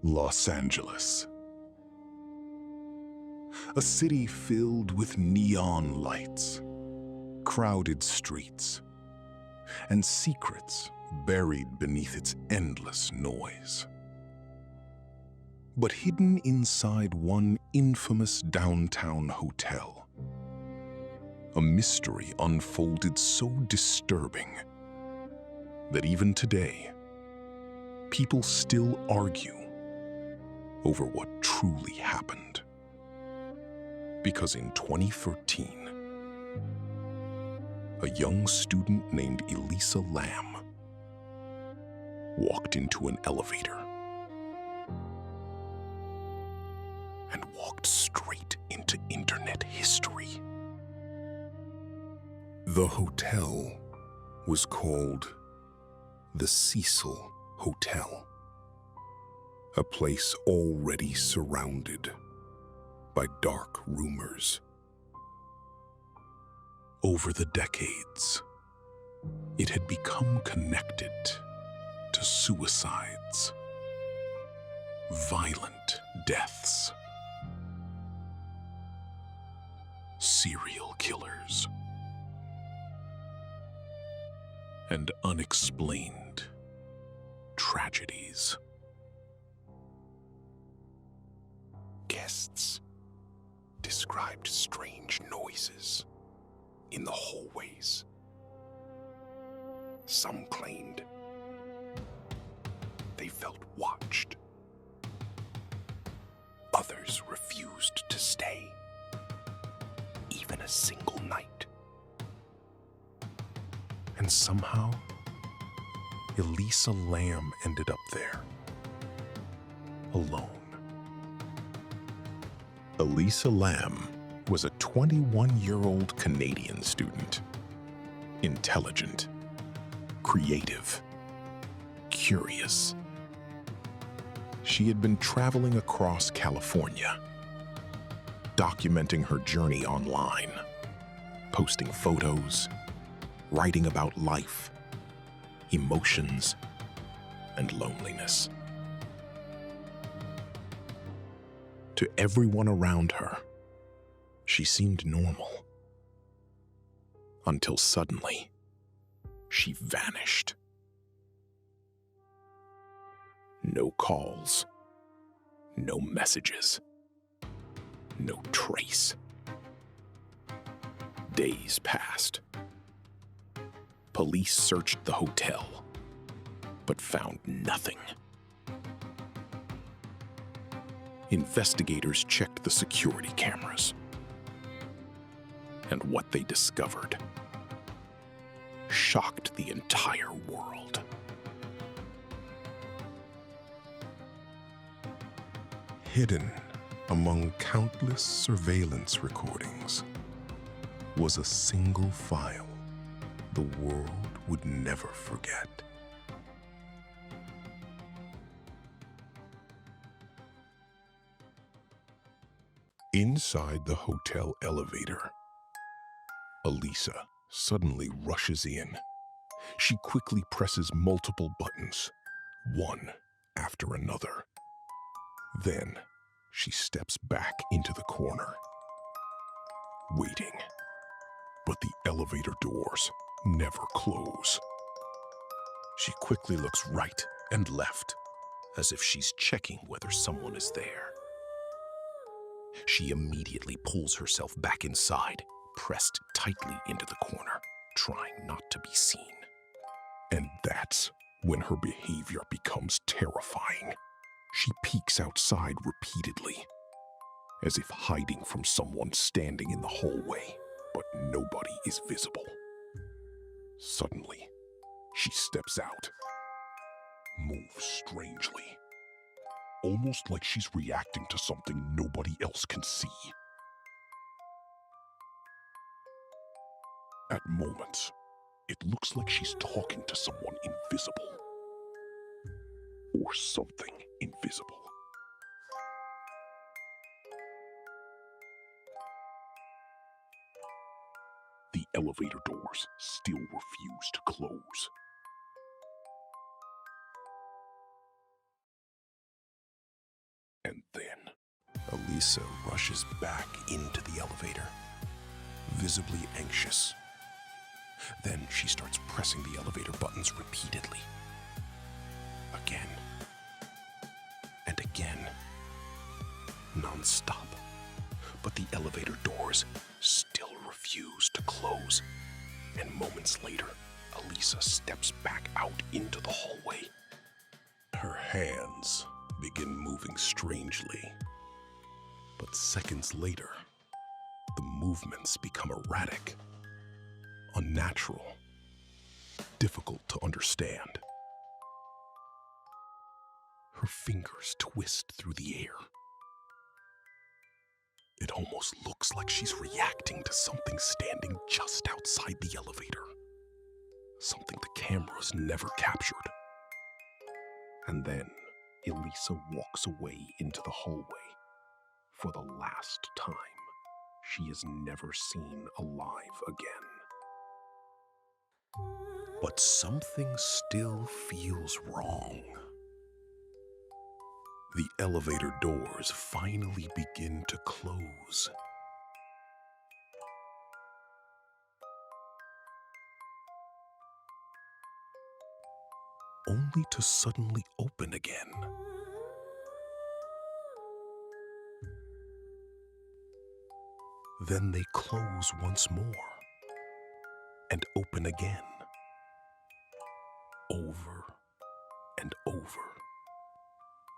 Los Angeles. A city filled with neon lights, crowded streets, and secrets buried beneath its endless noise. But hidden inside one infamous downtown hotel, a mystery unfolded so disturbing that even today, people still argue over what truly happened. Because in 2013, a young student named Elisa Lam walked into an elevator and walked straight into internet history. The hotel was called the Cecil Hotel, a place already surrounded by dark rumors. Over the decades, it had become connected to suicides, violent deaths, serial killers, and unexplained tragedies. Guests described strange noises in the hallways. Some claimed they felt watched. Others refused to stay, even a single night. And somehow, Elisa Lam ended up there, alone. Elisa Lam was a 21-year-old Canadian student. Intelligent, creative, curious. She had been traveling across California, documenting her journey online, posting photos, writing about life, emotions, and loneliness. To everyone around her, she seemed normal. Until suddenly, she vanished. No calls, no messages, no trace. Days passed. Police searched the hotel, but found nothing. Investigators checked the security cameras, and what they discovered shocked the entire world. Hidden among countless surveillance recordings was a single file the world would never forget. Inside the hotel elevator, Elisa suddenly rushes in. She quickly presses multiple buttons, one after another. Then she steps back into the corner, waiting. But the elevator doors never close. She quickly looks right and left, as if she's checking whether someone is there. She immediately pulls herself back inside, pressed tightly into the corner, trying not to be seen. And that's when her behavior becomes terrifying. She peeks outside repeatedly, as if hiding from someone standing in the hallway, but nobody is visible. Suddenly, she steps out, moves strangely, almost like she's reacting to something nobody else can see. At moments, it looks like she's talking to someone invisible, or something invisible. The elevator doors still refuse to close. Elisa rushes back into the elevator, visibly anxious. Then she starts pressing the elevator buttons repeatedly. Again and again, non-stop. But the elevator doors still refuse to close. And moments later, Elisa steps back out into the hallway. Her hands begin moving strangely. But seconds later, the movements become erratic, unnatural, difficult to understand. Her fingers twist through the air. It almost looks like she's reacting to something standing just outside the elevator. Something the cameras never captured. And then Elisa walks away into the hallway. For the last time, she is never seen alive again. But something still feels wrong. The elevator doors finally begin to close. Only to suddenly open again. Then they close once more and open again. Over and over.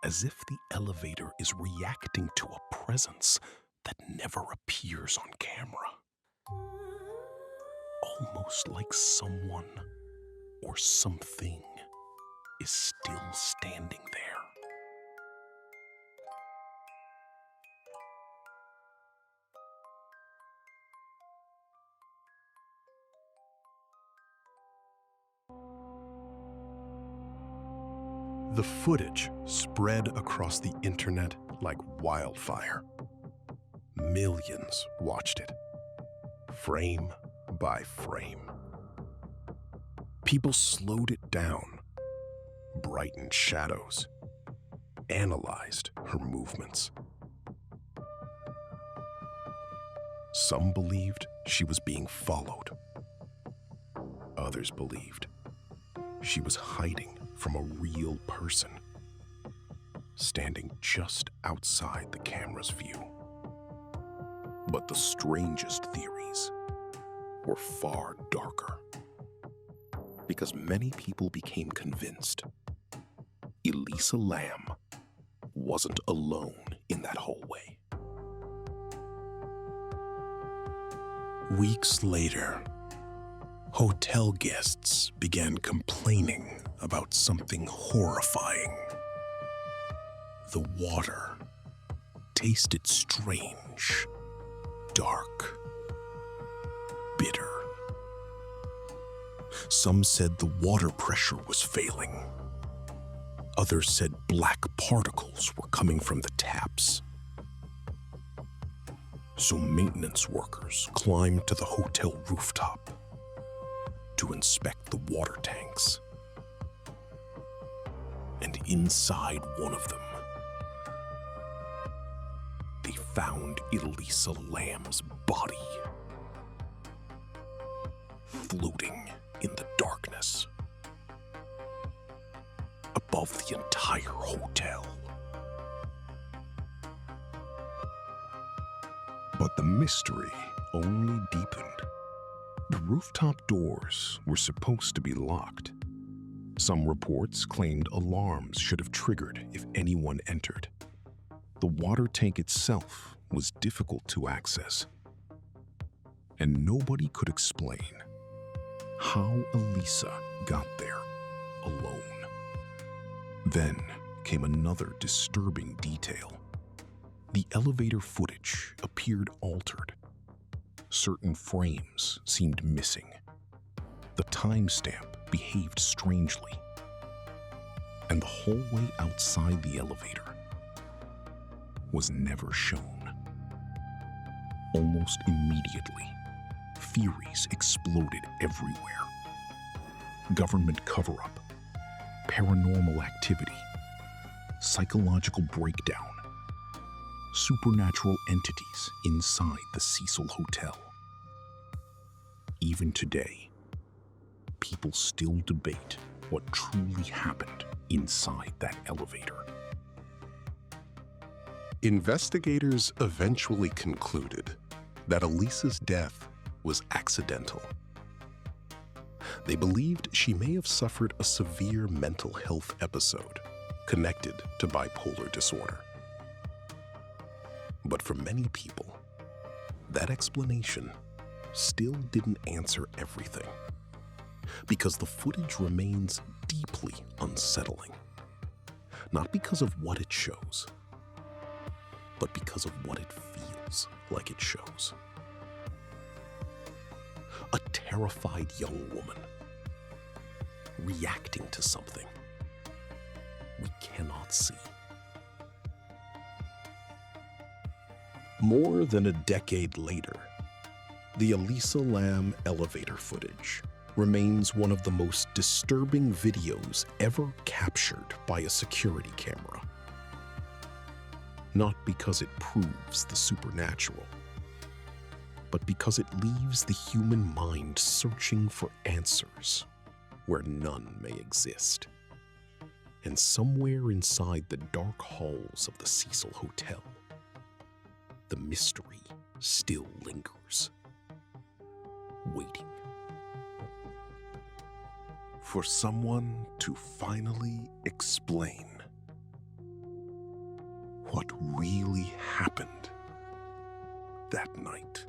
As if the elevator is reacting to a presence that never appears on camera. Almost like someone or something is still standing there. The footage spread across the internet like wildfire. Millions watched it, frame by frame. People slowed it down, brightened shadows, analyzed her movements. Some believed she was being followed. Others believed she was hiding from a real person, standing just outside the camera's view. But the strangest theories were far darker, because many people became convinced Elisa Lam wasn't alone in that hallway. Weeks later, hotel guests began complaining about something horrifying. The water tasted strange, dark, bitter. Some said the water pressure was failing. Others said black particles were coming from the taps. So maintenance workers climbed to the hotel rooftop to inspect the water tanks. And inside one of them, they found Elisa Lam's body, floating in the darkness above the entire hotel. But the mystery only deepened. The rooftop doors were supposed to be locked. Some reports claimed alarms should have triggered if anyone entered. The water tank itself was difficult to access, and nobody could explain how Elisa got there alone. Then came another disturbing detail. The elevator footage appeared altered. Certain frames seemed missing. The timestamp behaved strangely. And the hallway outside the elevator was never shown. Almost immediately, theories exploded everywhere. Government cover-up, paranormal activity, psychological breakdown. supernatural entities inside the Cecil Hotel. Even today, people still debate what truly happened inside that elevator. Investigators eventually concluded that Elisa's death was accidental. They believed she may have suffered a severe mental health episode connected to bipolar disorder. But for many people, that explanation still didn't answer everything, because the footage remains deeply unsettling, not because of what it shows, but because of what it feels like it shows. A terrified young woman reacting to something we cannot see. More than a decade later, the Elisa Lam elevator footage remains one of the most disturbing videos ever captured by a security camera. Not because it proves the supernatural, but because it leaves the human mind searching for answers where none may exist. And somewhere inside the dark halls of the Cecil Hotel, the mystery still lingers, waiting for someone to finally explain what really happened that night.